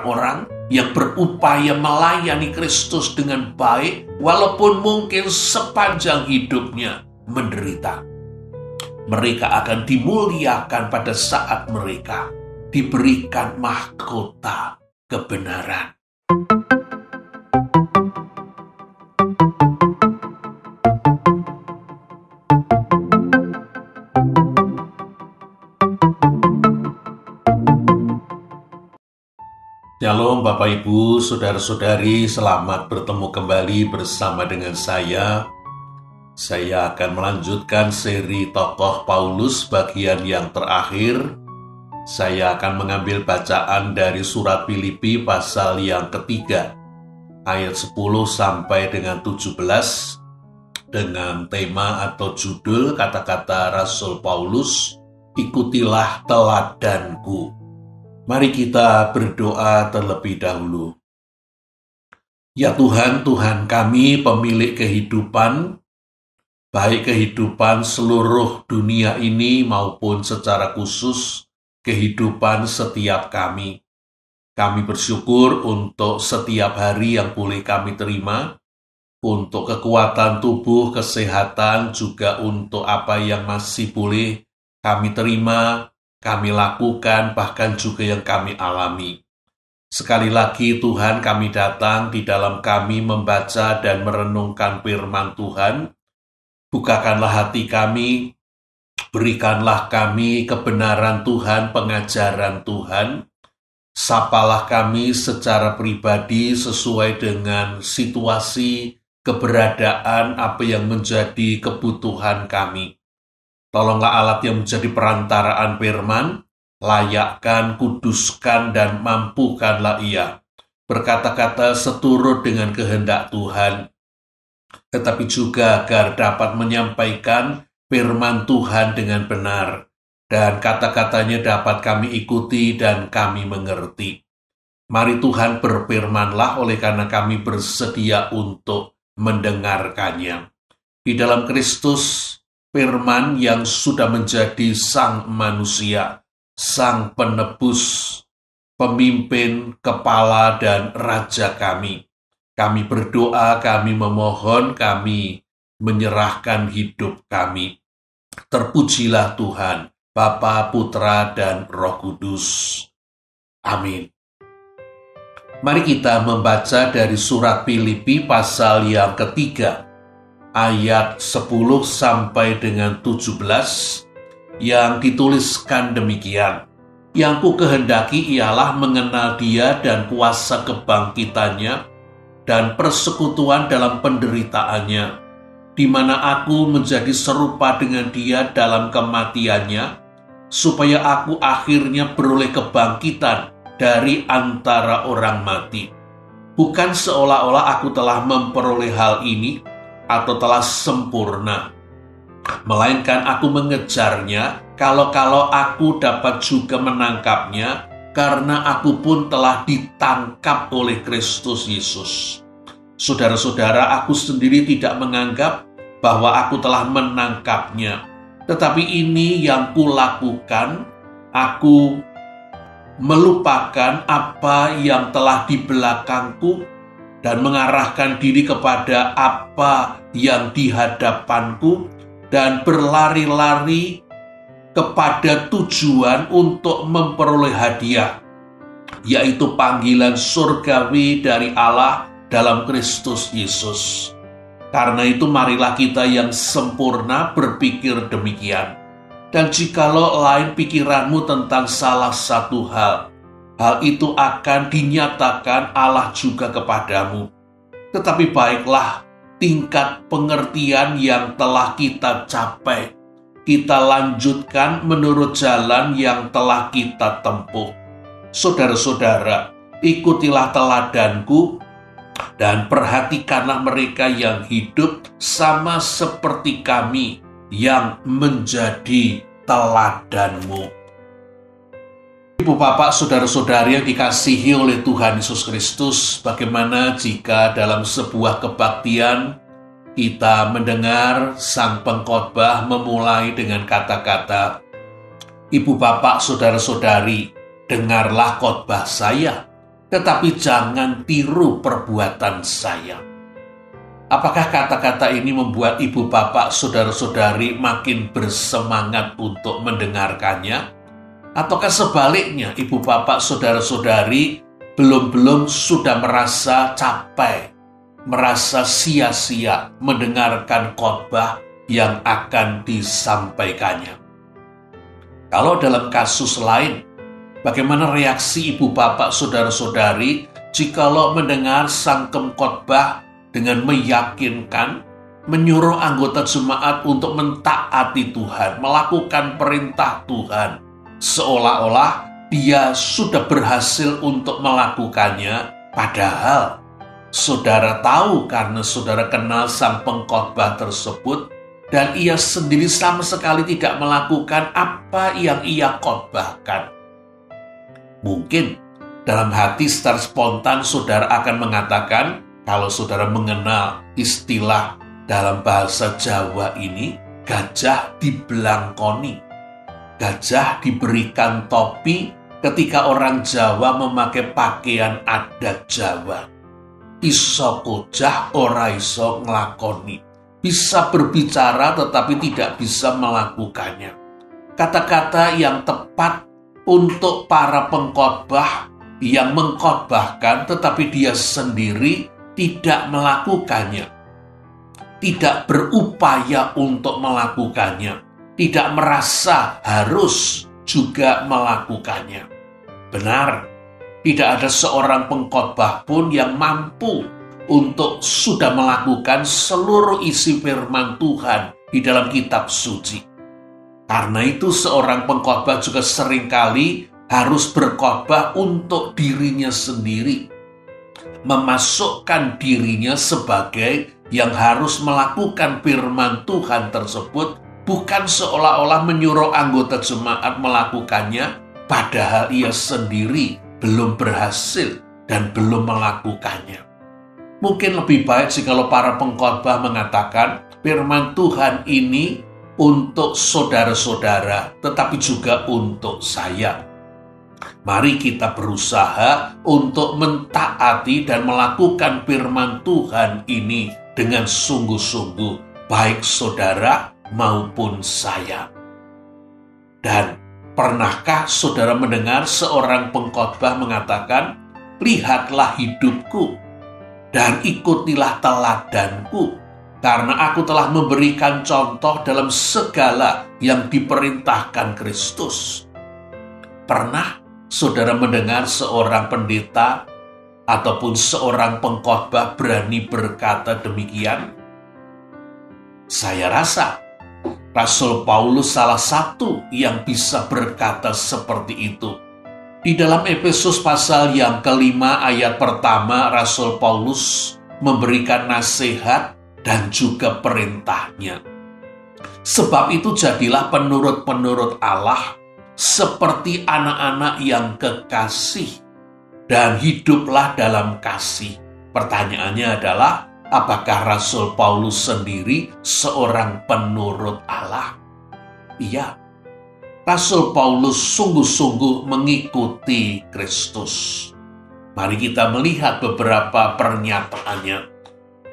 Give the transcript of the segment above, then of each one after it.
orang yang berupaya melayani Kristus dengan baik, walaupun mungkin sepanjang hidupnya menderita. Mereka akan dimuliakan pada saat mereka diberikan mahkota kebenaran. Shalom Bapak Ibu, Saudara-saudari, selamat bertemu kembali bersama dengan saya. Saya akan melanjutkan seri tokoh Paulus bagian yang terakhir. Saya akan mengambil bacaan dari surat Filipi pasal yang ketiga, ayat 10 sampai dengan 17, dengan tema atau judul kata-kata Rasul Paulus, ikutilah teladanku. Mari kita berdoa terlebih dahulu. Ya Tuhan, Tuhan kami, pemilik kehidupan, baik kehidupan seluruh dunia ini maupun secara khusus kehidupan setiap kami. Kami bersyukur untuk setiap hari yang boleh kami terima, untuk kekuatan tubuh, kesehatan, juga untuk apa yang masih boleh kami terima, kami lakukan, bahkan juga yang kami alami. Sekali lagi Tuhan, kami datang di dalam kami membaca dan merenungkan firman Tuhan. Bukakanlah hati kami, berikanlah kami kebenaran Tuhan, pengajaran Tuhan. Sapalah kami secara pribadi sesuai dengan situasi, keberadaan, apa yang menjadi kebutuhan kami. Tolonglah alat yang menjadi perantaraan firman, layakkan, kuduskan, dan mampukanlah ia berkata-kata seturut dengan kehendak Tuhan, tetapi juga agar dapat menyampaikan firman Tuhan dengan benar, dan kata-katanya dapat kami ikuti dan kami mengerti. Mari Tuhan berfirmanlah, oleh karena kami bersedia untuk mendengarkannya. Di dalam Kristus, firman yang sudah menjadi sang manusia, sang penebus, pemimpin, kepala, dan raja kami. Kami berdoa, kami memohon, kami menyerahkan hidup kami. Terpujilah Tuhan, Bapa, Putra, dan Roh Kudus. Amin. Mari kita membaca dari surat Filipi pasal yang ketiga, ayat 10 sampai dengan 17, yang dituliskan demikian. Yang ku kehendaki ialah mengenal Dia dan kuasa kebangkitannya dan persekutuan dalam penderitaannya, di mana aku menjadi serupa dengan Dia dalam kematiannya, supaya aku akhirnya beroleh kebangkitan dari antara orang mati. Bukan seolah-olah aku telah memperoleh hal ini atau telah sempurna, melainkan aku mengejarnya, kalau-kalau aku dapat juga menangkapnya, karena aku pun telah ditangkap oleh Kristus Yesus. Saudara-saudara, aku sendiri tidak menganggap bahwa aku telah menangkapnya, tetapi ini yang kulakukan, aku melupakan apa yang telah di belakangku dan mengarahkan diri kepada apa yang di hadapanku, dan berlari-lari kepada tujuan untuk memperoleh hadiah, yaitu panggilan surgawi dari Allah dalam Kristus Yesus. Karena itu marilah kita yang sempurna berpikir demikian. Dan jikalau lain pikiranmu tentang salah satu hal itu akan dinyatakan Allah juga kepadamu. Tetapi baiklah, tingkat pengertian yang telah kita capai, kita lanjutkan menurut jalan yang telah kita tempuh. Saudara-saudara, ikutilah teladanku dan perhatikanlah mereka yang hidup sama seperti kami yang menjadi teladanmu. Ibu, Bapak, saudara-saudari yang dikasihi oleh Tuhan Yesus Kristus, bagaimana jika dalam sebuah kebaktian kita mendengar sang pengkhotbah memulai dengan kata-kata, Ibu, Bapak, saudara-saudari, dengarlah khotbah saya. tetapi jangan tiru perbuatan saya. Apakah kata-kata ini membuat ibu bapak saudara-saudari makin bersemangat untuk mendengarkannya? Ataukah sebaliknya ibu bapak saudara-saudari belum sudah merasa capek, merasa sia-sia mendengarkan khotbah yang akan disampaikannya? Kalau dalam kasus lain, bagaimana reaksi ibu bapak saudara-saudari jikalau mendengar sangkem khotbah dengan meyakinkan, menyuruh anggota jemaat untuk mentaati Tuhan, melakukan perintah Tuhan, seolah-olah dia sudah berhasil untuk melakukannya, padahal saudara tahu karena saudara kenal sang pengkhotbah tersebut, dan ia sendiri sama sekali tidak melakukan apa yang ia khotbahkan. Mungkin dalam hati secara spontan saudara akan mengatakan, kalau saudara mengenal istilah dalam bahasa Jawa ini, gajah dibelangkoni. Gajah diberikan topi ketika orang Jawa memakai pakaian adat Jawa. Iso kojah ora iso nglakoni. Bisa berbicara tetapi tidak bisa melakukannya. Kata-kata yang tepat untuk para pengkhotbah yang mengkhotbahkan tetapi dia sendiri tidak melakukannya, tidak berupaya untuk melakukannya, tidak merasa harus juga melakukannya. Benar, tidak ada seorang pengkhotbah pun yang mampu untuk sudah melakukan seluruh isi firman Tuhan di dalam kitab suci. Karena itu seorang pengkhotbah juga seringkali harus berkhotbah untuk dirinya sendiri, memasukkan dirinya sebagai yang harus melakukan firman Tuhan tersebut, bukan seolah-olah menyuruh anggota jemaat melakukannya, padahal ia sendiri belum berhasil dan belum melakukannya. Mungkin lebih baik jikalau para pengkhotbah mengatakan firman Tuhan ini untuk saudara-saudara, tetapi juga untuk saya. Mari kita berusaha untuk mentaati dan melakukan firman Tuhan ini dengan sungguh-sungguh, baik saudara maupun saya. Dan pernahkah saudara mendengar seorang pengkhotbah mengatakan, "Lihatlah hidupku dan ikutilah teladanku, karena aku telah memberikan contoh dalam segala yang diperintahkan Kristus." Pernah saudara mendengar seorang pendeta ataupun seorang pengkhotbah berani berkata demikian? Saya rasa Rasul Paulus salah satu yang bisa berkata seperti itu. Di dalam Efesus pasal yang ke-5 ayat pertama, Rasul Paulus memberikan nasihat dan juga perintahnya. Sebab itu jadilah penurut-penurut Allah seperti anak-anak yang kekasih, dan hiduplah dalam kasih. Pertanyaannya adalah, apakah Rasul Paulus sendiri seorang penurut Allah? Iya, Rasul Paulus sungguh-sungguh mengikuti Kristus. Mari kita melihat beberapa pernyataannya.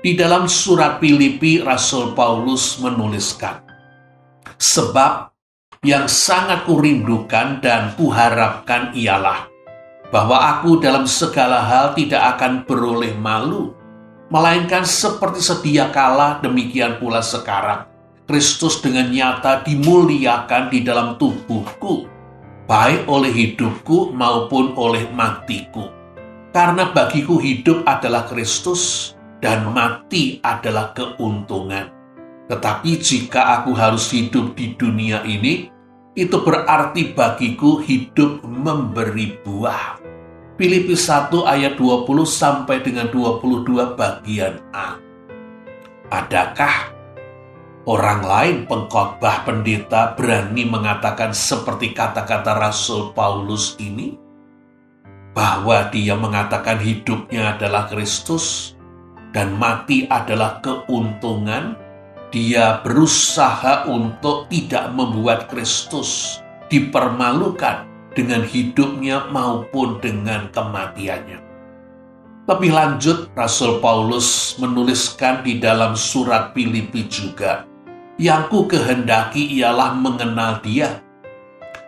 Di dalam surat Filipi, Rasul Paulus menuliskan, "Sebab yang sangat kurindukan dan kuharapkan ialah bahwa aku dalam segala hal tidak akan beroleh malu, melainkan seperti sedia kala demikian pula sekarang, Kristus dengan nyata dimuliakan di dalam tubuhku, baik oleh hidupku maupun oleh matiku. Karena bagiku hidup adalah Kristus dan mati adalah keuntungan. Tetapi jika aku harus hidup di dunia ini, itu berarti bagiku hidup memberi buah." Filipi 1 ayat 20 sampai dengan 22 bagian A. Adakah orang lain pengkhotbah pendeta berani mengatakan seperti kata-kata Rasul Paulus ini? Bahwa dia mengatakan hidupnya adalah Kristus dan mati adalah keuntungan. Dia berusaha untuk tidak membuat Kristus dipermalukan, dengan hidupnya maupun dengan kematiannya. Lebih lanjut, Rasul Paulus menuliskan di dalam surat Filipi juga, "Yang ku kehendaki ialah mengenal Dia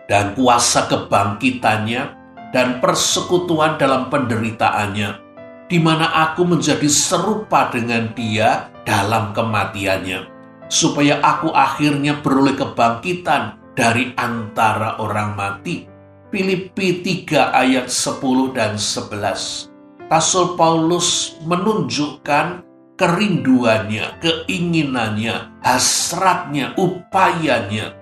dan kuasa kebangkitannya dan persekutuan dalam penderitaannya, di mana aku menjadi serupa dengan Dia dalam kematiannya, supaya aku akhirnya beroleh kebangkitan dari antara orang mati." Filipi 3 ayat 10 dan 11. Rasul Paulus menunjukkan kerinduannya, keinginannya, hasratnya, upayanya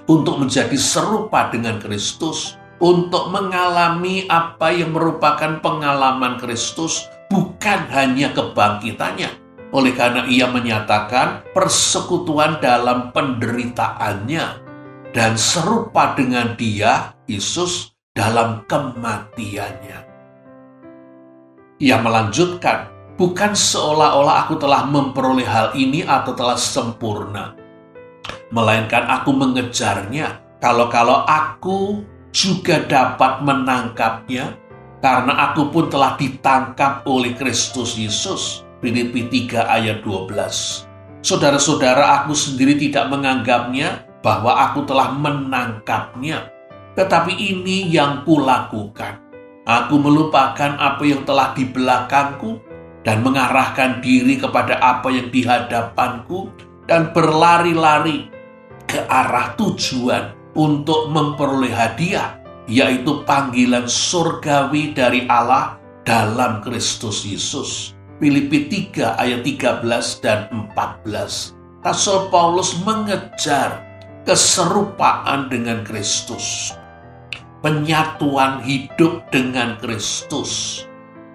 untuk menjadi serupa dengan Kristus, untuk mengalami apa yang merupakan pengalaman Kristus, bukan hanya kebangkitannya. Oleh karena ia menyatakan persekutuan dalam penderitaannya dan serupa dengan Dia, Yesus, dalam kematiannya. Ia melanjutkan, "Bukan seolah-olah aku telah memperoleh hal ini atau telah sempurna, melainkan aku mengejarnya, kalau-kalau aku juga dapat menangkapnya, karena aku pun telah ditangkap oleh Kristus Yesus." Filipi 3 ayat 12. Saudara-saudara, aku sendiri tidak menganggapnya bahwa aku telah menangkapnya, tetapi ini yang kulakukan. Aku melupakan apa yang telah di belakangku dan mengarahkan diri kepada apa yang di hadapanku dan berlari-lari ke arah tujuan untuk memperoleh hadiah, yaitu panggilan surgawi dari Allah dalam Kristus Yesus. Filipi 3 ayat 13 dan 14. Rasul Paulus mengejar keserupaan dengan Kristus, penyatuan hidup dengan Kristus,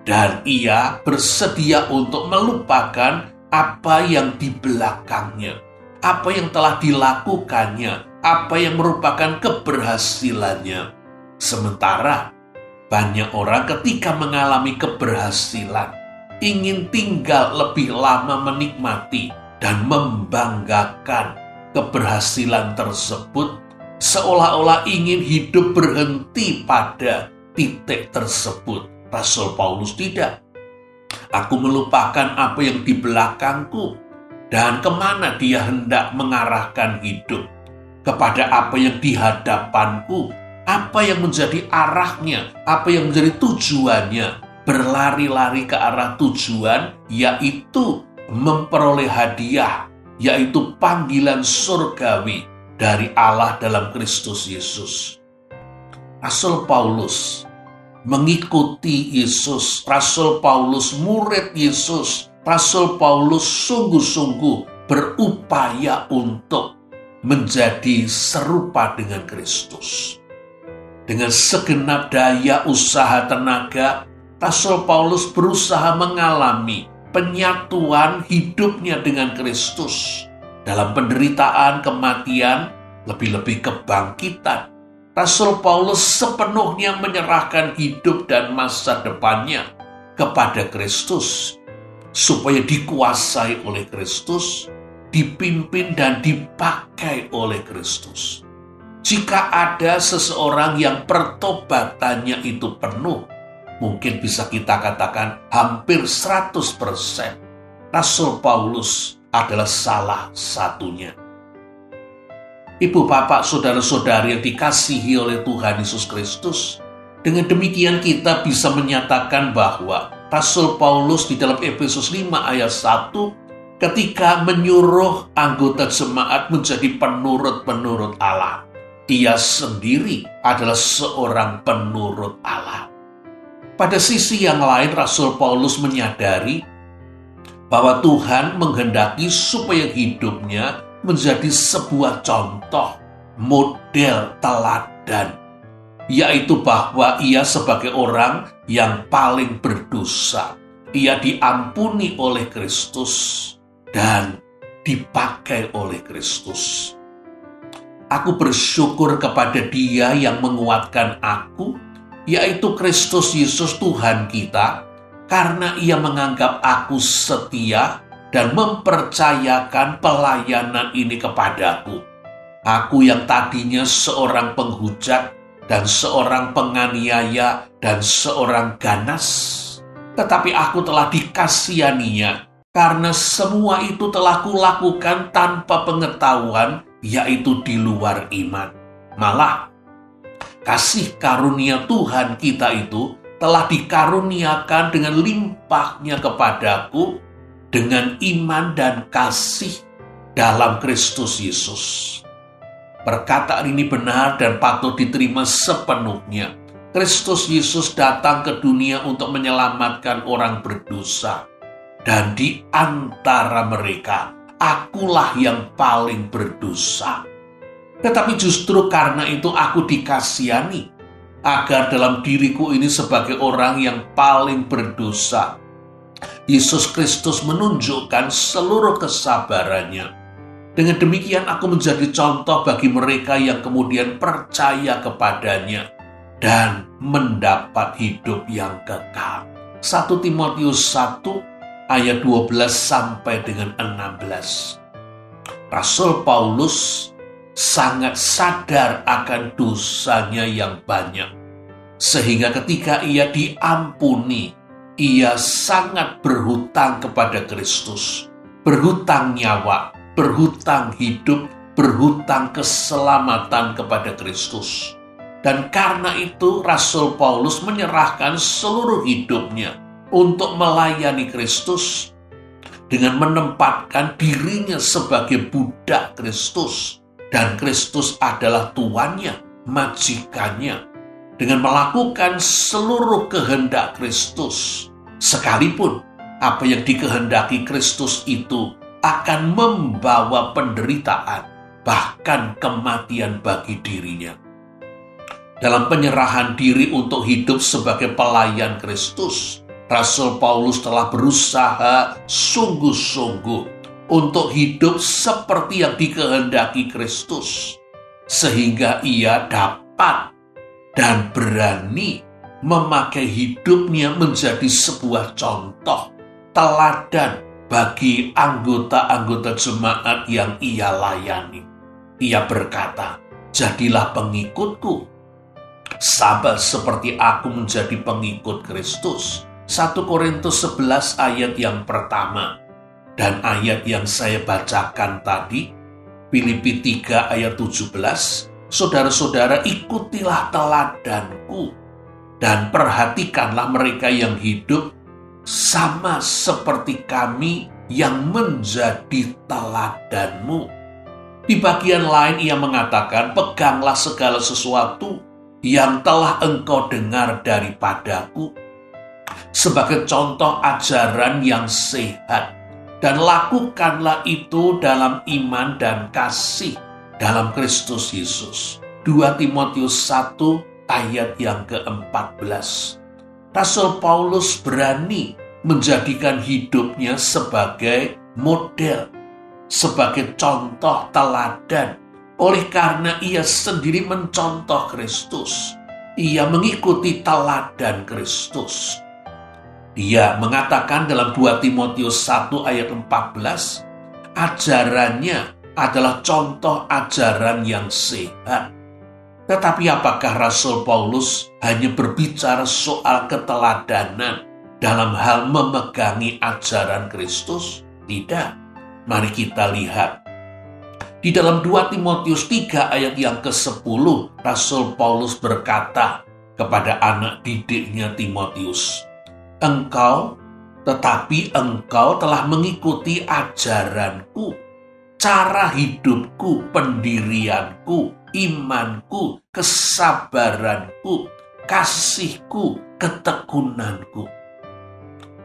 dan ia bersedia untuk melupakan apa yang di belakangnya, apa yang telah dilakukannya, apa yang merupakan keberhasilannya. Sementara banyak orang ketika mengalami keberhasilan ingin tinggal lebih lama menikmati dan membanggakan keberhasilan tersebut, seolah-olah ingin hidup berhenti pada titik tersebut. Rasul Paulus tidak. "Aku melupakan apa yang di belakangku dan kemana dia hendak mengarahkan hidup, kepada apa yang di hadapanku, apa yang menjadi arahnya, apa yang menjadi tujuannya, berlari-lari ke arah tujuan, yaitu memperoleh hadiah, yaitu panggilan surgawi dari Allah dalam Kristus Yesus." Rasul Paulus mengikuti Yesus, Rasul Paulus murid Yesus, Rasul Paulus sungguh-sungguh berupaya untuk menjadi serupa dengan Kristus. Dengan segenap daya usaha tenaga, Rasul Paulus berusaha mengalami penyatuan hidupnya dengan Kristus dalam penderitaan, kematian, lebih-lebih kebangkitan. Rasul Paulus sepenuhnya menyerahkan hidup dan masa depannya kepada Kristus, supaya dikuasai oleh Kristus, dipimpin dan dipakai oleh Kristus. Jika ada seseorang yang pertobatannya itu penuh, mungkin bisa kita katakan hampir 100%, Rasul Paulus adalah salah satunya. Ibu, bapak, saudara-saudari yang dikasihi oleh Tuhan Yesus Kristus, dengan demikian kita bisa menyatakan bahwa Rasul Paulus di dalam Efesus 5 ayat 1 ketika menyuruh anggota jemaat menjadi penurut-penurut Allah, ia sendiri adalah seorang penurut Allah. Pada sisi yang lain, Rasul Paulus menyadari bahwa Tuhan menghendaki supaya hidupnya menjadi sebuah contoh, model teladan, yaitu bahwa ia sebagai orang yang paling berdosa, ia diampuni oleh Kristus dan dipakai oleh Kristus. Aku bersyukur kepada Dia yang menguatkan aku, yaitu Kristus Yesus Tuhan kita, karena Ia menganggap aku setia dan mempercayakan pelayanan ini kepadaku. Aku yang tadinya seorang penghujat, dan seorang penganiaya, dan seorang ganas. Tetapi aku telah dikasihaninya, karena semua itu telah kulakukan tanpa pengetahuan, yaitu di luar iman. Malah, kasih karunia Tuhan kita itu telah dikaruniakan dengan limpahnya kepadaku, dengan iman dan kasih dalam Kristus Yesus. Perkataan ini benar dan patut diterima sepenuhnya. Kristus Yesus datang ke dunia untuk menyelamatkan orang berdosa. Dan di antara mereka, akulah yang paling berdosa. Tetapi justru karena itu aku dikasihani, agar dalam diriku ini sebagai orang yang paling berdosa, Yesus Kristus menunjukkan seluruh kesabarannya. Dengan demikian aku menjadi contoh bagi mereka yang kemudian percaya kepadanya dan mendapat hidup yang kekal. 1 Timotius 1 ayat 12 sampai dengan 16. Rasul Paulus sangat sadar akan dosanya yang banyak, sehingga ketika ia diampuni, ia sangat berhutang kepada Kristus, berhutang nyawa, berhutang hidup, berhutang keselamatan kepada Kristus. Dan karena itu Rasul Paulus menyerahkan seluruh hidupnya untuk melayani Kristus dengan menempatkan dirinya sebagai budak Kristus, dan Kristus adalah tuannya, majikannya, dengan melakukan seluruh kehendak Kristus. Sekalipun apa yang dikehendaki Kristus itu akan membawa penderitaan, bahkan kematian bagi dirinya. Dalam penyerahan diri untuk hidup sebagai pelayan Kristus, Rasul Paulus telah berusaha sungguh-sungguh untuk hidup seperti yang dikehendaki Kristus, sehingga ia dapat dan berani memakai hidupnya menjadi sebuah contoh, teladan bagi anggota-anggota jemaat yang ia layani. Ia berkata, "Jadilah pengikutku, sama seperti aku menjadi pengikut Kristus." 1 Korintus 11 ayat yang pertama. Dan ayat yang saya bacakan tadi, Filipi 3 ayat 17, saudara-saudara, ikutilah teladanku dan perhatikanlah mereka yang hidup sama seperti kami yang menjadi teladanmu. Di bagian lain ia mengatakan, peganglah segala sesuatu yang telah engkau dengar daripadaku sebagai contoh ajaran yang sehat, dan lakukanlah itu dalam iman dan kasih dalam Kristus Yesus. 2 Timotius 1 ayat yang ke-14. Rasul Paulus berani menjadikan hidupnya sebagai model, sebagai contoh teladan. Oleh karena ia sendiri mencontoh Kristus, ia mengikuti teladan Kristus. Dia mengatakan dalam 2 Timotius 1 ayat 14, ajarannya adalah contoh ajaran yang sehat. Tetapi apakah Rasul Paulus hanya berbicara soal keteladanan dalam hal memegangi ajaran Kristus? Tidak. Mari kita lihat. Di dalam 2 Timotius 3 ayat yang ke-10, Rasul Paulus berkata kepada anak didiknya Timotius, Tetapi engkau telah mengikuti ajaranku, cara hidupku, pendirianku, imanku, kesabaranku, kasihku, ketekunanku.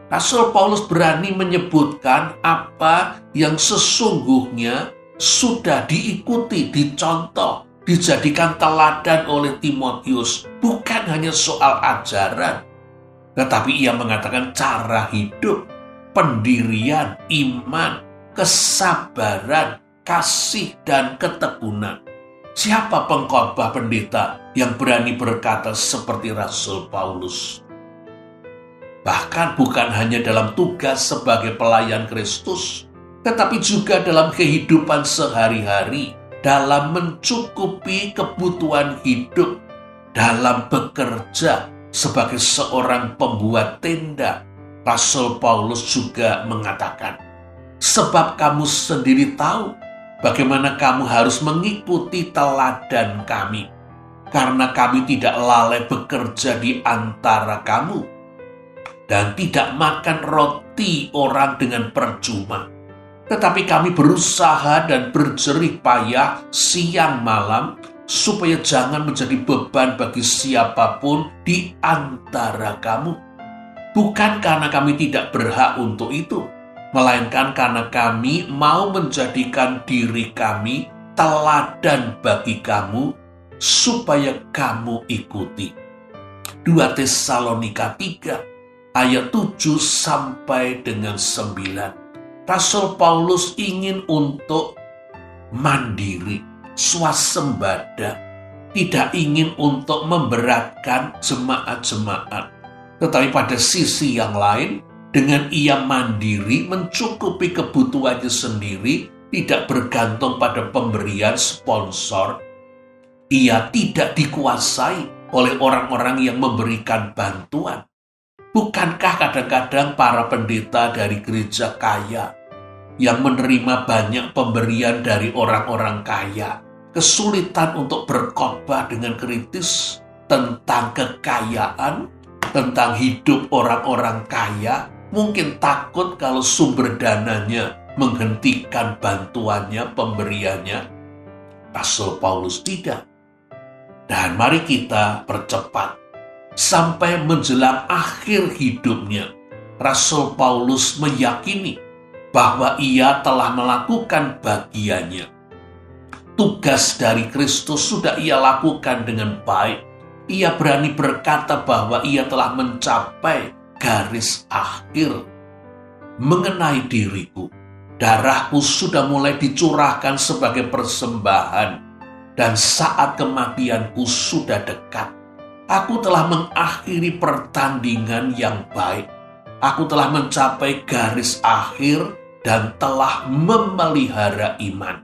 Rasul Paulus berani menyebutkan apa yang sesungguhnya sudah diikuti, dicontoh, dijadikan teladan oleh Timotius. Bukan hanya soal ajaran, tetapi ia mengatakan cara hidup, pendirian, iman, kesabaran, kasih, dan ketekunan. Siapa pengkhotbah pendeta yang berani berkata seperti Rasul Paulus? Bahkan bukan hanya dalam tugas sebagai pelayan Kristus, tetapi juga dalam kehidupan sehari-hari, dalam mencukupi kebutuhan hidup, dalam bekerja sebagai seorang pembuat tenda, Rasul Paulus juga mengatakan, sebab kamu sendiri tahu bagaimana kamu harus mengikuti teladan kami, karena kami tidak lalai bekerja di antara kamu, dan tidak makan roti orang dengan percuma. Tetapi kami berusaha dan berjerih payah siang malam, supaya jangan menjadi beban bagi siapapun di antara kamu. Bukan karena kami tidak berhak untuk itu, melainkan karena kami mau menjadikan diri kami teladan bagi kamu, supaya kamu ikuti. 2 Tesalonika 3 ayat 7 sampai dengan 9. Rasul Paulus ingin untuk mandiri, swasembada, tidak ingin untuk memberatkan jemaat-jemaat. Tetapi pada sisi yang lain, dengan ia mandiri mencukupi kebutuhannya sendiri, tidak bergantung pada pemberian sponsor. Ia tidak dikuasai oleh orang-orang yang memberikan bantuan. Bukankah kadang-kadang para pendeta dari gereja kaya yang menerima banyak pemberian dari orang-orang kaya kesulitan untuk berkhotbah dengan kritis tentang kekayaan, tentang hidup orang-orang kaya, mungkin takut kalau sumber dananya menghentikan bantuannya, pemberiannya? Rasul Paulus tidak. Dan mari kita percepat. Sampai menjelang akhir hidupnya, Rasul Paulus meyakini bahwa ia telah melakukan bagiannya. Tugas dari Kristus sudah ia lakukan dengan baik. Ia berani berkata bahwa ia telah mencapai garis akhir. Mengenai diriku, darahku sudah mulai dicurahkan sebagai persembahan, dan saat kematianku sudah dekat. Aku telah mengakhiri pertandingan yang baik. Aku telah mencapai garis akhir dan telah memelihara iman.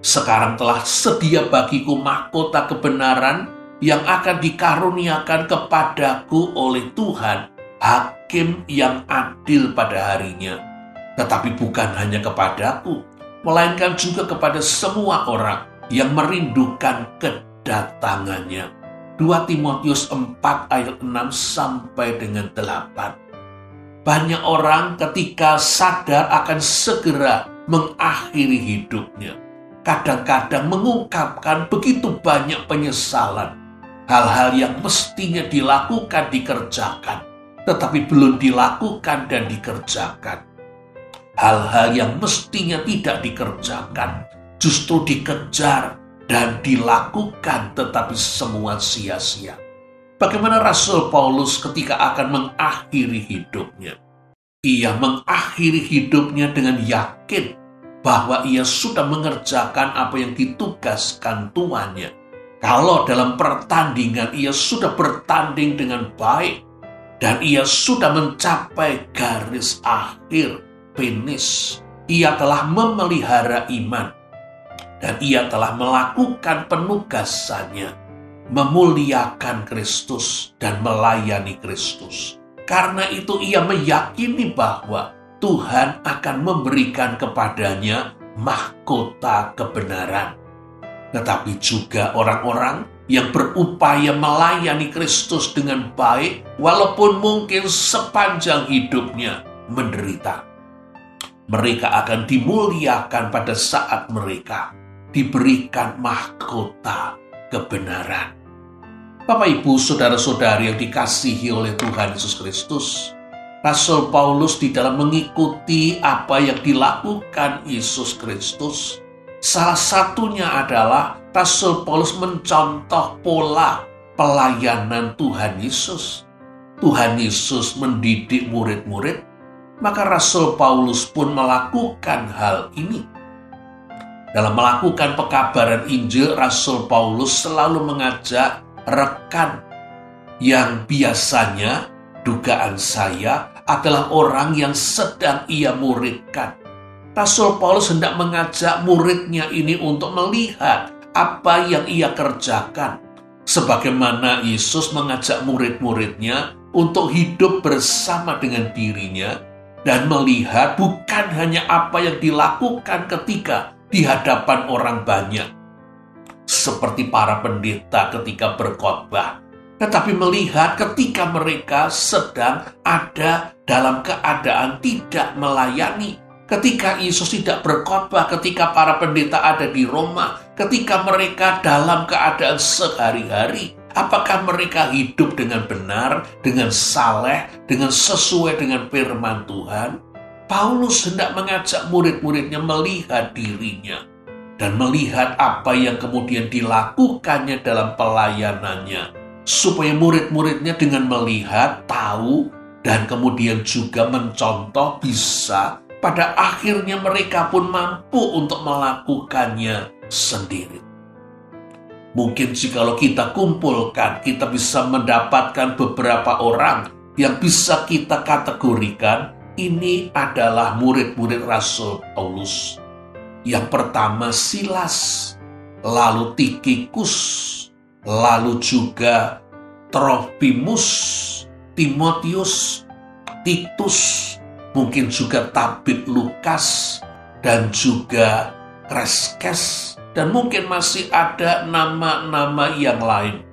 Sekarang telah sedia bagiku mahkota kebenaran yang akan dikaruniakan kepadaku oleh Tuhan, Hakim yang adil pada harinya. Tetapi bukan hanya kepadaku, melainkan juga kepada semua orang yang merindukan kedatangannya. 2 Timotius 4 ayat 6 sampai dengan 8. Banyak orang ketika sadar akan segera mengakhiri hidupnya, kadang-kadang mengungkapkan begitu banyak penyesalan. Hal-hal yang mestinya dilakukan, dikerjakan, tetapi belum dilakukan dan dikerjakan. Hal-hal yang mestinya tidak dikerjakan, justru dikejar dan dilakukan, tetapi semua sia-sia. Bagaimana Rasul Paulus ketika akan mengakhiri hidupnya? Ia mengakhiri hidupnya dengan yakin bahwa ia sudah mengerjakan apa yang ditugaskan tuannya. Kalau dalam pertandingan ia sudah bertanding dengan baik, dan ia sudah mencapai garis akhir, finish. Ia telah memelihara iman, dan ia telah melakukan penugasannya, memuliakan Kristus dan melayani Kristus. Karena itu ia meyakini bahwa Tuhan akan memberikan kepadanya mahkota kebenaran. Tetapi juga orang-orang yang berupaya melayani Kristus dengan baik, walaupun mungkin sepanjang hidupnya menderita. Mereka akan dimuliakan pada saat mereka diberikan mahkota kebenaran. Bapak, Ibu, saudara-saudari yang dikasihi oleh Tuhan Yesus Kristus, Rasul Paulus di dalam mengikuti apa yang dilakukan Yesus Kristus, salah satunya adalah Rasul Paulus mencontoh pola pelayanan Tuhan Yesus. Tuhan Yesus mendidik murid-murid, maka Rasul Paulus pun melakukan hal ini. Dalam melakukan pekabaran Injil, Rasul Paulus selalu mengajak rekan yang biasanya, dugaan saya, adalah orang yang sedang ia muridkan. Rasul Paulus hendak mengajak muridnya ini untuk melihat apa yang ia kerjakan, Sebagaimana Yesus mengajak murid-muridnya untuk hidup bersama dengan dirinya dan melihat bukan hanya apa yang dilakukan ketika di hadapan orang banyak, seperti para pendeta ketika berkhotbah, tetapi melihat ketika mereka sedang ada dalam keadaan tidak melayani. Ketika Yesus tidak berkhotbah, ketika para pendeta ada di Roma, ketika mereka dalam keadaan sehari-hari, apakah mereka hidup dengan benar, dengan saleh, dengan sesuai dengan firman Tuhan? Paulus hendak mengajak murid-muridnya melihat dirinya dan melihat apa yang kemudian dilakukannya dalam pelayanannya, supaya murid-muridnya dengan melihat, tahu, dan kemudian juga mencontoh bisa pada akhirnya mereka pun mampu untuk melakukannya sendiri. Mungkin jikalau kita kumpulkan, kita bisa mendapatkan beberapa orang yang bisa kita kategorikan ini adalah murid-murid Rasul Paulus. Yang pertama Silas, lalu Tikhikus, lalu juga Trofimus, Timotius, Titus, mungkin juga tabib Lukas, dan juga Kreskes, dan mungkin masih ada nama-nama yang lain.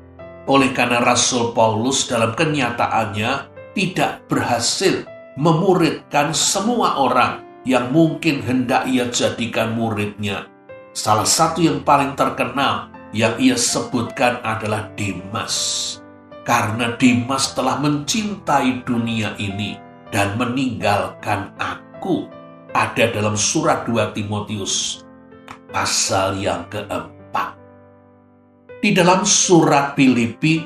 Oleh karena Rasul Paulus dalam kenyataannya tidak berhasil memuridkan semua orang yang mungkin hendak ia jadikan muridnya. Salah satu yang paling terkenal yang ia sebutkan adalah Dimas. Karena Dimas telah mencintai dunia ini dan meninggalkan aku. Ada dalam surat 2 Timotius pasal yang keempat. Di dalam surat Filipi,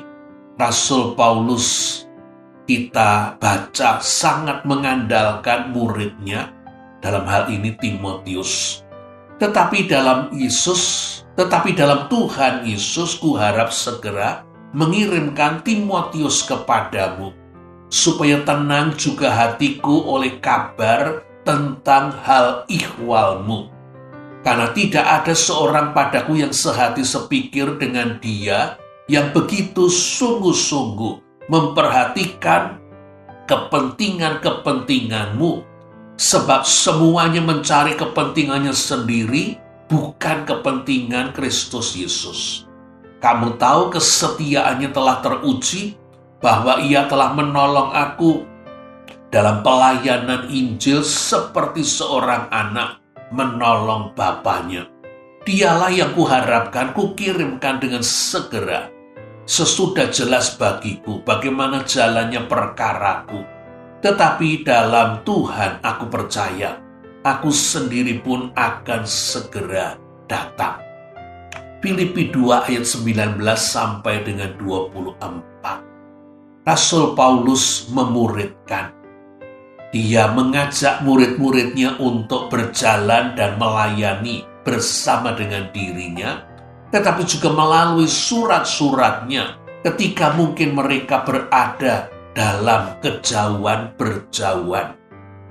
Rasul Paulus kita baca sangat mengandalkan muridnya, dalam hal ini Timotius. Tetapi dalam Tuhan Yesus kuharap segera mengirimkan Timotius kepadamu, supaya tenang juga hatiku oleh kabar tentang hal ihwalmu. Karena tidak ada seorang padaku yang sehati sepikir dengan dia, yang begitu sungguh-sungguh memperhatikan kepentingan-kepentinganmu, sebab semuanya mencari kepentingannya sendiri, bukan kepentingan Kristus Yesus. Kamu tahu kesetiaannya telah teruji, bahwa ia telah menolong aku dalam pelayanan Injil seperti seorang anak menolong bapaknya. Dialah yang kuharapkan kukirimkan dengan segera, sesudah jelas bagiku bagaimana jalannya perkaraku. Tetapi dalam Tuhan aku percaya, aku sendiri pun akan segera datang. Filipi 2 ayat 19 sampai dengan 24. Rasul Paulus memuridkan. Dia mengajak murid-muridnya untuk berjalan dan melayani bersama dengan dirinya, tetapi juga melalui surat-suratnya ketika mungkin mereka berada dalam kejauhan-berjauhan.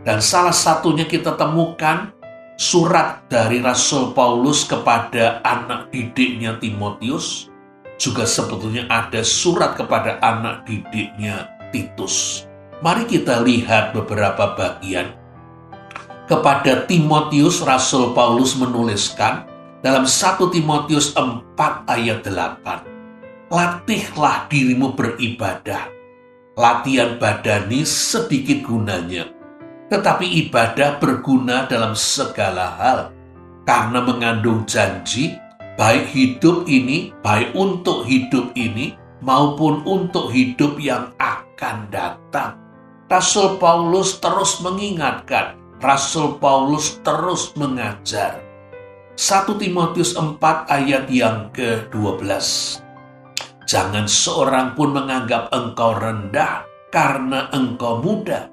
Dan salah satunya kita temukan surat dari Rasul Paulus kepada anak didiknya Timotius, juga sebetulnya ada surat kepada anak didiknya Titus. Mari kita lihat beberapa bagian. Kepada Timotius, Rasul Paulus menuliskan dalam 1 Timotius 4 ayat 8. Latihlah dirimu beribadah. Latihan badani sedikit gunanya, tetapi ibadah berguna dalam segala hal, karena mengandung janji, baik untuk hidup ini maupun untuk hidup yang akan datang. Rasul Paulus terus mengingatkan, Rasul Paulus terus mengajar. 1 Timotius 4 ayat yang ke-12. Jangan seorang pun menganggap engkau rendah karena engkau muda.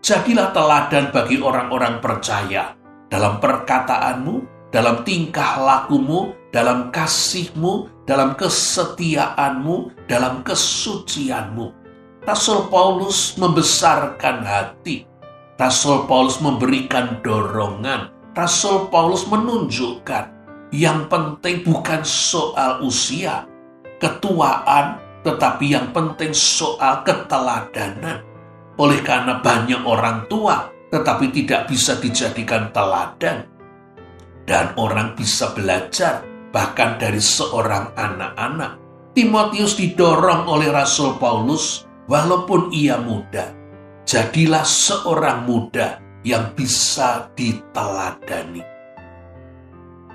Jadilah teladan bagi orang-orang percaya dalam perkataanmu, dalam tingkah lakumu, dalam kasihmu, dalam kesetiaanmu, dalam kesucianmu. Rasul Paulus membesarkan hati. Rasul Paulus memberikan dorongan. Rasul Paulus menunjukkan yang penting bukan soal usia, ketuaan, tetapi yang penting soal keteladanan. Oleh karena banyak orang tua, tetapi tidak bisa dijadikan teladan. Dan orang bisa belajar, bahkan dari seorang anak-anak. Timotius didorong oleh Rasul Paulus, walaupun ia muda. Jadilah seorang muda yang bisa diteladani.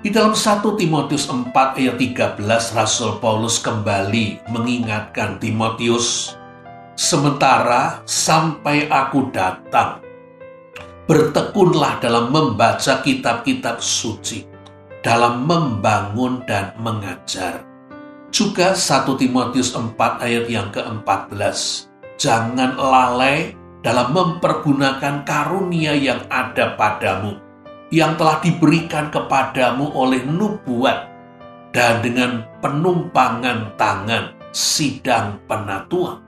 Di dalam 1 Timotius 4 ayat 13, Rasul Paulus kembali mengingatkan Timotius, sementara sampai aku datang, bertekunlah dalam membaca kitab-kitab suci, dalam membangun dan mengajar. Juga 1 Timotius 4 ayat yang ke-14, jangan lalai dalam mempergunakan karunia yang ada padamu, yang telah diberikan kepadamu oleh nubuat dan dengan penumpangan tangan sidang penatua.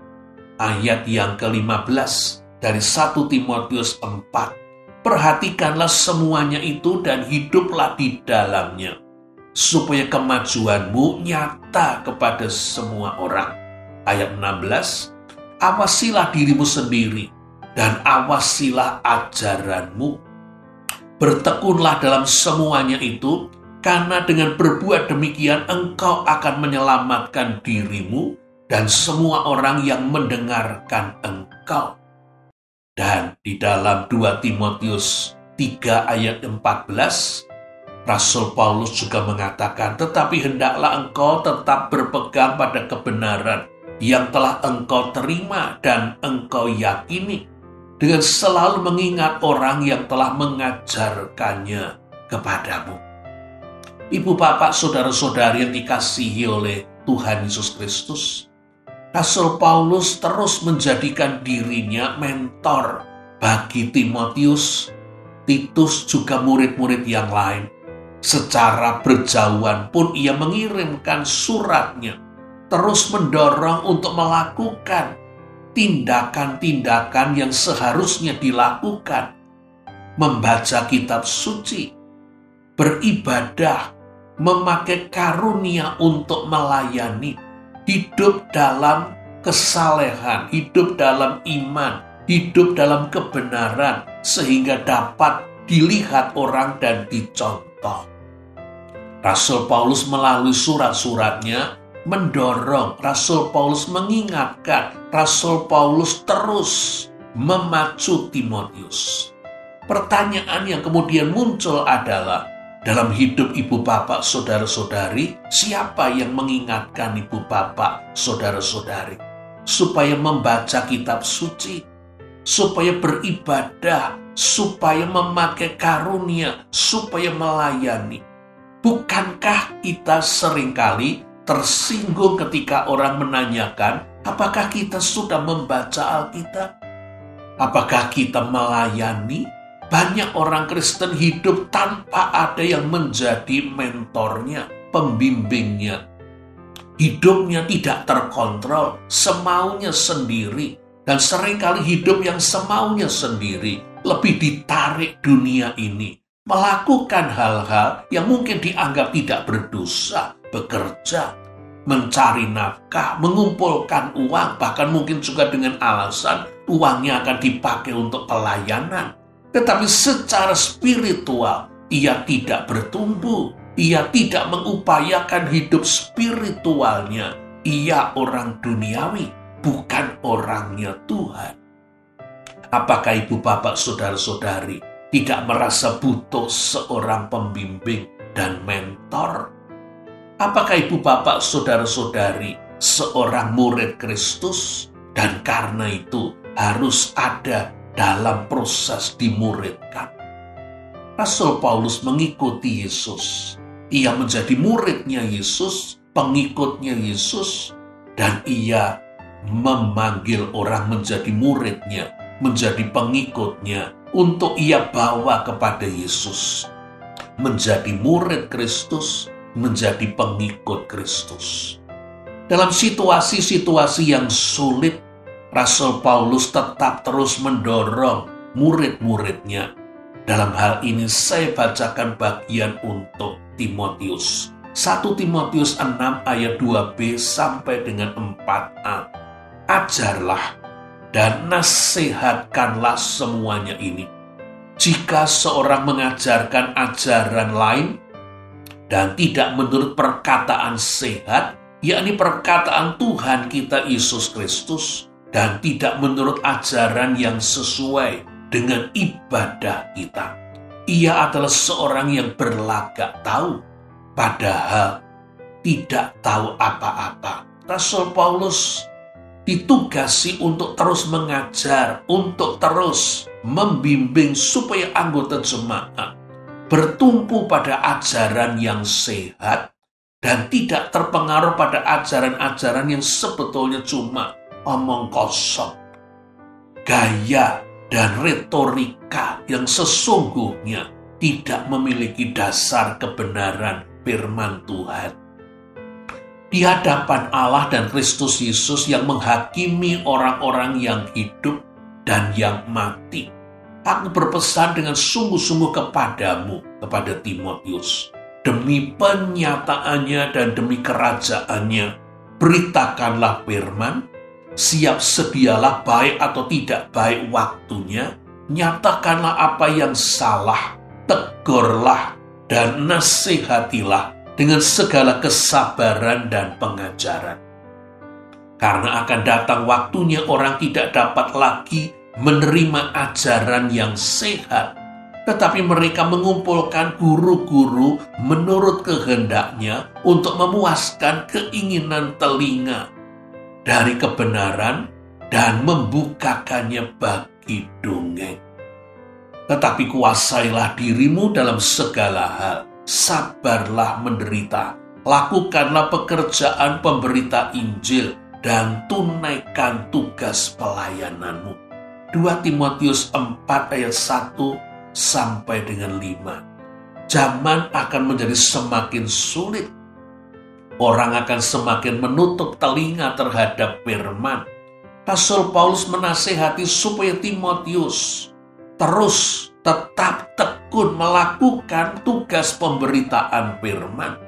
Ayat yang ke-15 dari 1 Timotius 4. Perhatikanlah semuanya itu dan hiduplah di dalamnya, supaya kemajuanmu nyata kepada semua orang. Ayat 16. Awasilah dirimu sendiri dan awasilah ajaranmu. Bertekunlah dalam semuanya itu, karena dengan berbuat demikian engkau akan menyelamatkan dirimu dan semua orang yang mendengarkan engkau. Dan di dalam 2 Timotius 3 ayat 14, Rasul Paulus juga mengatakan, tetapi hendaklah engkau tetap berpegang pada kebenaran yang telah engkau terima dan engkau yakini, dengan selalu mengingat orang yang telah mengajarkannya kepadamu. Ibu, bapak, saudara-saudari yang dikasihi oleh Tuhan Yesus Kristus, Rasul Paulus terus menjadikan dirinya mentor bagi Timotius, Titus, juga murid-murid yang lain. Secara berjauhan pun ia mengirimkan suratnya, terus mendorong untuk melakukan tindakan-tindakan yang seharusnya dilakukan. Membaca kitab suci, beribadah, memakai karunia untuk melayani, hidup dalam kesalehan, hidup dalam iman, hidup dalam kebenaran, sehingga dapat dilihat orang dan dicontoh. Rasul Paulus melalui surat-suratnya mendorong, Rasul Paulus mengingatkan, Rasul Paulus terus memacu Timotius. Pertanyaan yang kemudian muncul adalah, dalam hidup ibu bapak, saudara-saudari, siapa yang mengingatkan ibu bapak, saudara-saudari, supaya membaca kitab suci, supaya beribadah, supaya memakai karunia, supaya melayani? Bukankah kita seringkali tersinggung ketika orang menanyakan, apakah kita sudah membaca Alkitab? Apakah kita melayani? Banyak orang Kristen hidup tanpa ada yang menjadi mentornya, pembimbingnya. Hidupnya tidak terkontrol, semaunya sendiri. Dan seringkali hidup yang semaunya sendiri, lebih ditarik dunia ini, melakukan hal-hal yang mungkin dianggap tidak berdosa, bekerja, mencari nafkah, mengumpulkan uang, bahkan mungkin juga dengan alasan uangnya akan dipakai untuk pelayanan. Tetapi secara spiritual, ia tidak bertumbuh, ia tidak mengupayakan hidup spiritualnya. Ia orang duniawi, bukan orangnya Tuhan. Apakah ibu bapak, saudara-saudari tidak merasa butuh seorang pembimbing dan mentor? Apakah ibu bapak, saudara-saudari seorang murid Kristus, dan karena itu harus ada dalam proses dimuridkan? Rasul Paulus mengikuti Yesus. Ia menjadi muridnya Yesus, pengikutnya Yesus, dan ia memanggil orang menjadi muridnya, menjadi pengikutnya, untuk ia bawa kepada Yesus. Menjadi murid Kristus, menjadi pengikut Kristus. Dalam situasi-situasi yang sulit, Rasul Paulus tetap terus mendorong murid-muridnya. Dalam hal ini saya bacakan bagian untuk Timotius. 1 Timotius 6 ayat 2b sampai dengan 4a. Ajarlah dan nasihatkanlah semuanya ini. Jika seorang mengajarkan ajaran lain dan tidak menurut perkataan sehat, yakni perkataan Tuhan kita Yesus Kristus, dan tidak menurut ajaran yang sesuai dengan ibadah kita, ia adalah seorang yang berlagak tahu, padahal tidak tahu apa-apa. Rasul Paulus ditugasi untuk terus mengajar, untuk terus membimbing supaya anggota jemaat bertumpu pada ajaran yang sehat dan tidak terpengaruh pada ajaran-ajaran yang sebetulnya cuma omong kosong, gaya dan retorika yang sesungguhnya tidak memiliki dasar kebenaran firman Tuhan. Di hadapan Allah dan Kristus Yesus yang menghakimi orang-orang yang hidup dan yang mati, aku berpesan dengan sungguh-sungguh kepadamu, kepada Timotius, demi penyataannya dan demi kerajaannya, beritakanlah firman, siap sedialah baik atau tidak baik waktunya, nyatakanlah apa yang salah, tegurlah dan nasihatilah dengan segala kesabaran dan pengajaran. Karena akan datang waktunya orang tidak dapat lagi menerima ajaran yang sehat, tetapi mereka mengumpulkan guru-guru menurut kehendaknya untuk memuaskan keinginan telinga dari kebenaran dan membukakannya bagi dongeng. Tetapi kuasailah dirimu dalam segala hal, sabarlah menderita, lakukanlah pekerjaan pemberita Injil, dan tunaikan tugas pelayananmu. 2 Timotius 4 ayat 1 sampai dengan 5. Zaman akan menjadi semakin sulit. Orang akan semakin menutup telinga terhadap firman. Rasul Paulus menasihati supaya Timotius terus tetap tekun melakukan tugas pemberitaan firman.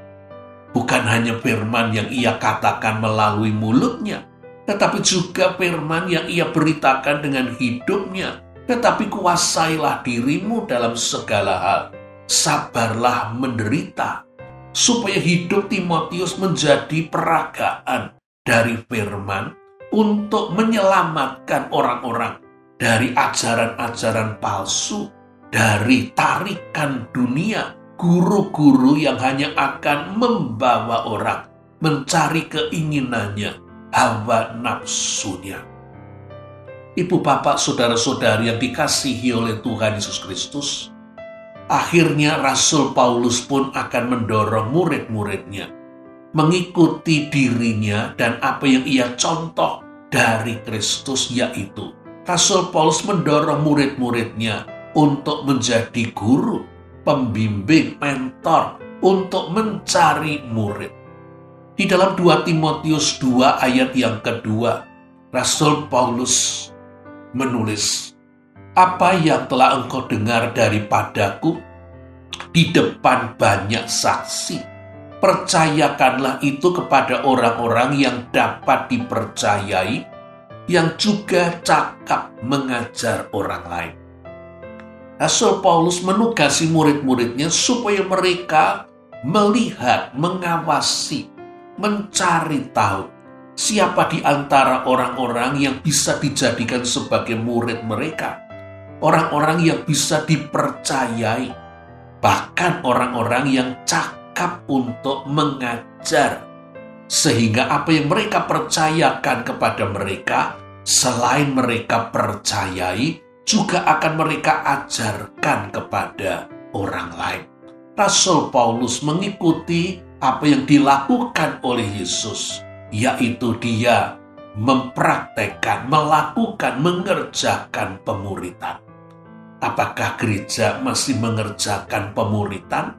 Bukan hanya firman yang ia katakan melalui mulutnya, tetapi juga firman yang ia beritakan dengan hidupnya. Tetapi kuasailah dirimu dalam segala hal, sabarlah menderita, supaya hidup Timotius menjadi peragaan dari firman untuk menyelamatkan orang-orang dari ajaran-ajaran palsu, dari tarikan dunia, guru-guru yang hanya akan membawa orang mencari keinginannya, hawa nafsunya. Ibu, bapak, saudara-saudari yang dikasihi oleh Tuhan Yesus Kristus, akhirnya Rasul Paulus pun akan mendorong murid-muridnya mengikuti dirinya dan apa yang ia contoh dari Kristus, yaitu Rasul Paulus mendorong murid-muridnya untuk menjadi guru, pembimbing, mentor, untuk mencari murid. Di dalam 2 Timotius 2 ayat yang kedua, Rasul Paulus menulis, apa yang telah engkau dengar daripadaku di depan banyak saksi, percayakanlah itu kepada orang-orang yang dapat dipercayai, yang juga cakap mengajar orang lain. Rasul Paulus menugasi murid-muridnya supaya mereka melihat, mengawasi, mencari tahu siapa di antara orang-orang yang bisa dijadikan sebagai murid mereka, orang-orang yang bisa dipercayai, bahkan orang-orang yang cakap untuk mengajar, sehingga apa yang mereka percayakan kepada mereka, selain mereka percayai, juga akan mereka ajarkan kepada orang lain. Rasul Paulus mengikuti apa yang dilakukan oleh Yesus, yaitu dia mempraktekkan, melakukan, mengerjakan pemuritan. Apakah gereja masih mengerjakan pemuritan?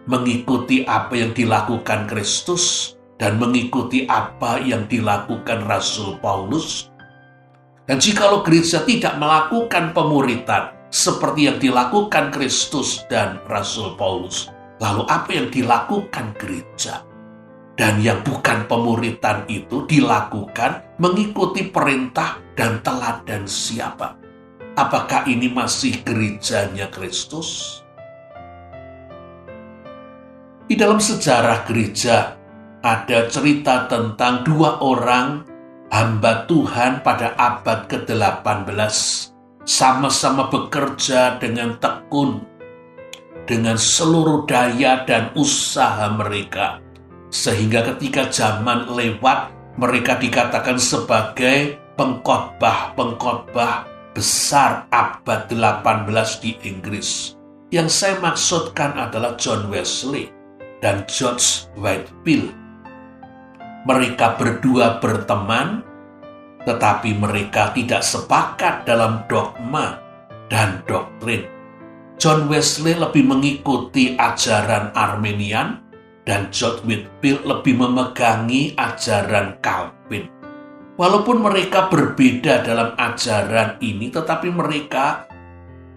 Mengikuti apa yang dilakukan Kristus dan mengikuti apa yang dilakukan Rasul Paulus? Dan jikalau gereja tidak melakukan pemuritan seperti yang dilakukan Kristus dan Rasul Paulus, Lalu apa yang dilakukan gereja? Dan yang bukan pemuritan itu dilakukan mengikuti perintah dan teladan siapa? Apakah ini masih gerejanya Kristus? Di dalam sejarah gereja ada cerita tentang dua orang hamba Tuhan pada abad ke-18. Sama-sama bekerja dengan tekun, dengan seluruh daya dan usaha mereka. Sehingga ketika zaman lewat, mereka dikatakan sebagai pengkhotbah besar abad 18 di Inggris. Yang saya maksudkan adalah John Wesley dan George Whitefield. Mereka berdua berteman, tetapi mereka tidak sepakat dalam dogma dan doktrin. John Wesley lebih mengikuti ajaran Arminian, dan George Whitefield lebih memegangi ajaran Calvin. Walaupun mereka berbeda dalam ajaran ini, tetapi mereka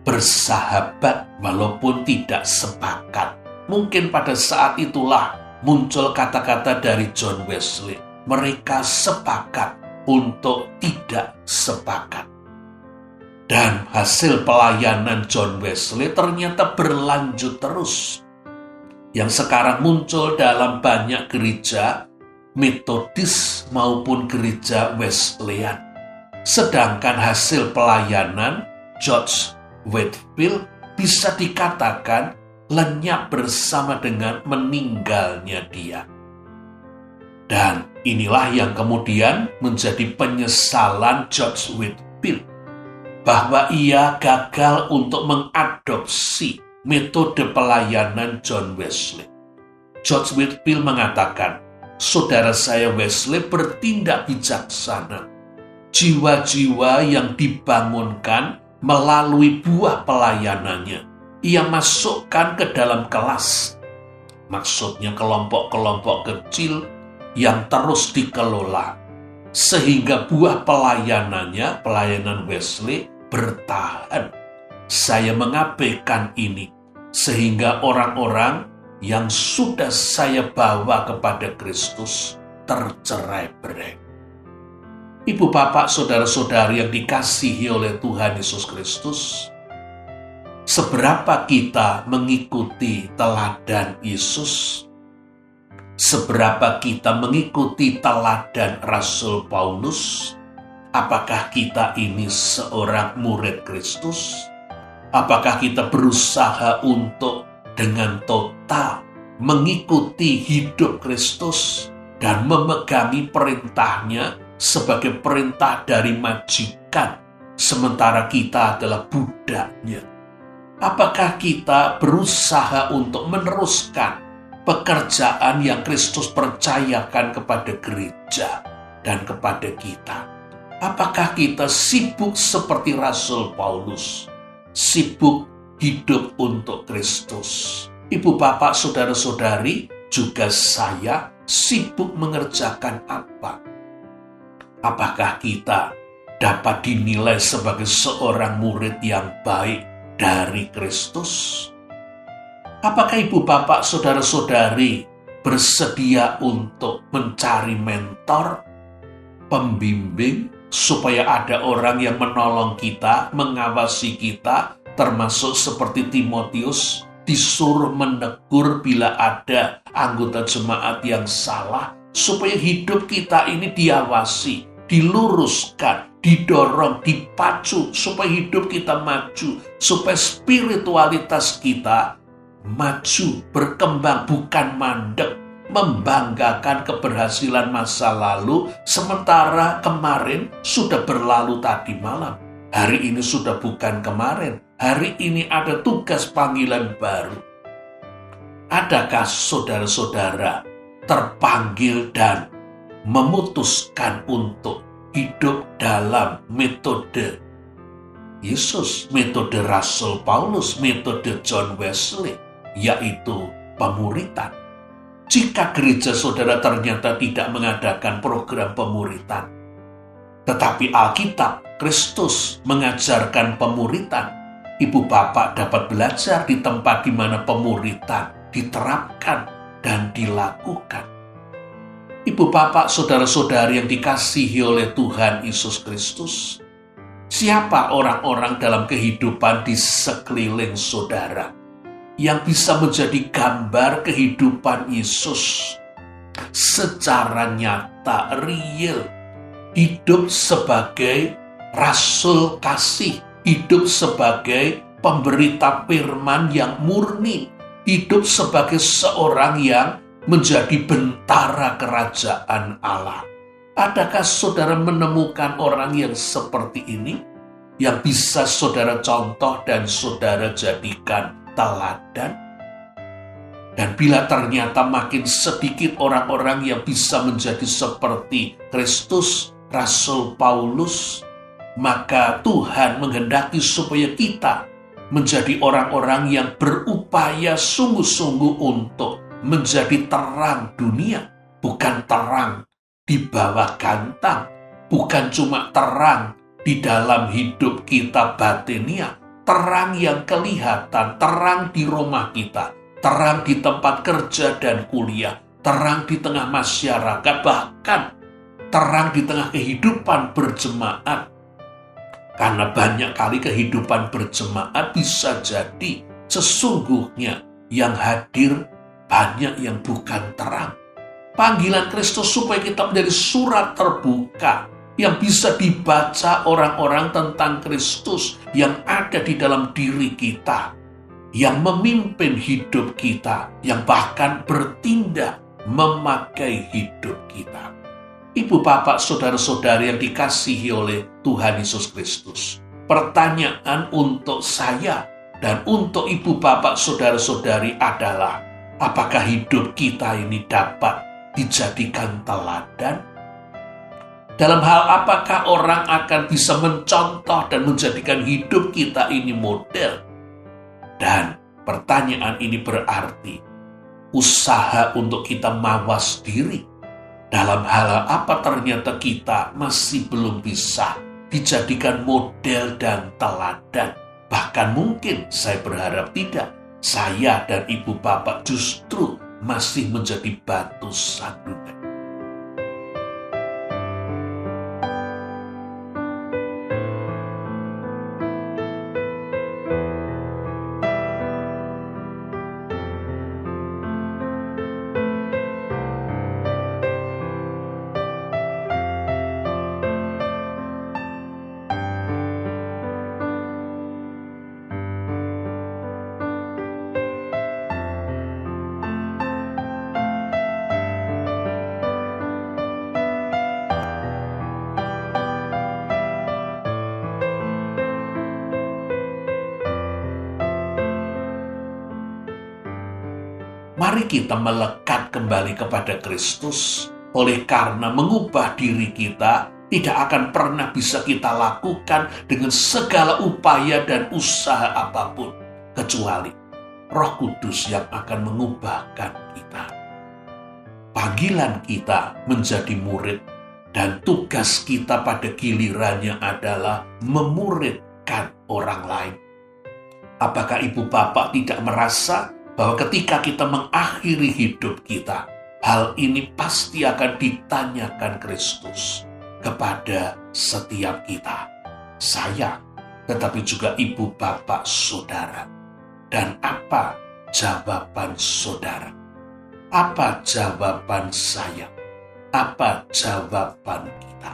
bersahabat walaupun tidak sepakat. Mungkin pada saat itulah muncul kata-kata dari John Wesley. Mereka sepakat untuk tidak sepakat. Dan hasil pelayanan John Wesley ternyata berlanjut terus. Yang sekarang muncul dalam banyak gereja Metodis maupun gereja Wesleyan. Sedangkan hasil pelayanan George Whitefield bisa dikatakan lenyap bersama dengan meninggalnya dia. Dan inilah yang kemudian menjadi penyesalan George Whitefield, bahwa ia gagal untuk mengadopsi metode pelayanan John Wesley. George Whitefield mengatakan, saudara saya Wesley bertindak bijaksana. Jiwa-jiwa yang dibangunkan melalui buah pelayanannya, ia masukkan ke dalam kelas. Maksudnya kelompok-kelompok kecil yang terus dikelola. Sehingga buah pelayanannya, pelayanan Wesley, bertahan. Saya mengabaikan ini, sehingga orang-orang yang sudah saya bawa kepada Kristus tercerai-berai. Ibu, bapak, saudara-saudari yang dikasihi oleh Tuhan Yesus Kristus, seberapa kita mengikuti teladan Yesus? Seberapa kita mengikuti teladan Rasul Paulus? Apakah kita ini seorang murid Kristus? Apakah kita berusaha untuk dengan total mengikuti hidup Kristus dan memegangi perintahnya sebagai perintah dari majikan, sementara kita adalah budaknya? Apakah kita berusaha untuk meneruskan pekerjaan yang Kristus percayakan kepada gereja dan kepada kita? Apakah kita sibuk seperti Rasul Paulus, sibuk hidup untuk Kristus? Ibu, bapak, saudara-saudari, juga saya sibuk mengerjakan apa? Apakah kita dapat dinilai sebagai seorang murid yang baik dari Kristus? Apakah ibu, bapak, saudara-saudari bersedia untuk mencari mentor, pembimbing, supaya ada orang yang menolong kita, mengawasi kita, termasuk seperti Timotius, disuruh menegur bila ada anggota jemaat yang salah, supaya hidup kita ini diawasi, diluruskan, didorong, dipacu, supaya hidup kita maju, supaya spiritualitas kita maju, berkembang, bukan mandek, membanggakan keberhasilan masa lalu, sementara kemarin sudah berlalu tadi malam. Hari ini sudah bukan kemarin, hari ini ada tugas panggilan baru. Adakah saudara-saudara terpanggil dan memutuskan untuk hidup dalam metode Yesus, metode Rasul Paulus, metode John Wesley, yaitu pemuritan? Jika gereja saudara ternyata tidak mengadakan program pemuritan, tetapi Alkitab, Kristus mengajarkan pemuritan, ibu bapak dapat belajar di tempat di mana pemuritan diterapkan dan dilakukan. Ibu, bapak, saudara-saudari yang dikasihi oleh Tuhan Yesus Kristus, siapa orang-orang dalam kehidupan di sekeliling saudara yang bisa menjadi gambar kehidupan Yesus secara nyata, real, hidup sebagai rasul kasih, hidup sebagai pemberita firman yang murni, hidup sebagai seorang yang menjadi bentara kerajaan Allah. Adakah saudara menemukan orang yang seperti ini, yang bisa saudara contoh dan saudara jadikan teladan? Dan bila ternyata makin sedikit orang-orang yang bisa menjadi seperti Kristus, Rasul Paulus, maka Tuhan menghendaki supaya kita menjadi orang-orang yang berupaya sungguh-sungguh untuk menjadi terang dunia, bukan terang di bawah gantang, bukan cuma terang di dalam hidup kita batinia, terang yang kelihatan, terang di rumah kita, terang di tempat kerja dan kuliah, terang di tengah masyarakat, bahkan terang di tengah kehidupan berjemaat. Karena banyak kali kehidupan berjemaat bisa jadi sesungguhnya yang hadir banyak yang bukan terang. Panggilan Kristus supaya kita menjadi surat terbuka yang bisa dibaca orang-orang tentang Kristus yang ada di dalam diri kita, yang memimpin hidup kita, yang bahkan bertindak memakai hidup kita. Ibu, bapak, saudara-saudari yang dikasihi oleh Tuhan Yesus Kristus, pertanyaan untuk saya dan untuk ibu, bapak, saudara-saudari adalah, apakah hidup kita ini dapat dijadikan teladan? Dalam hal apakah orang akan bisa mencontoh dan menjadikan hidup kita ini model? Dan pertanyaan ini berarti usaha untuk kita mawas diri. Dalam hal apa ternyata kita masih belum bisa dijadikan model dan teladan. Bahkan mungkin saya berharap tidak. Saya dan ibu bapak justru masih menjadi batu sandungan. Mari kita melekat kembali kepada Kristus, oleh karena mengubah diri kita tidak akan pernah bisa kita lakukan dengan segala upaya dan usaha apapun, kecuali Roh Kudus yang akan mengubahkan kita. Panggilan kita menjadi murid dan tugas kita pada gilirannya adalah memuridkan orang lain. Apakah ibu bapak tidak merasa bahwa ketika kita mengakhiri hidup kita, hal ini pasti akan ditanyakan Kristus kepada setiap kita, saya, tetapi juga ibu, bapak, saudara. Dan apa jawaban saudara? Apa jawaban saya? Apa jawaban kita?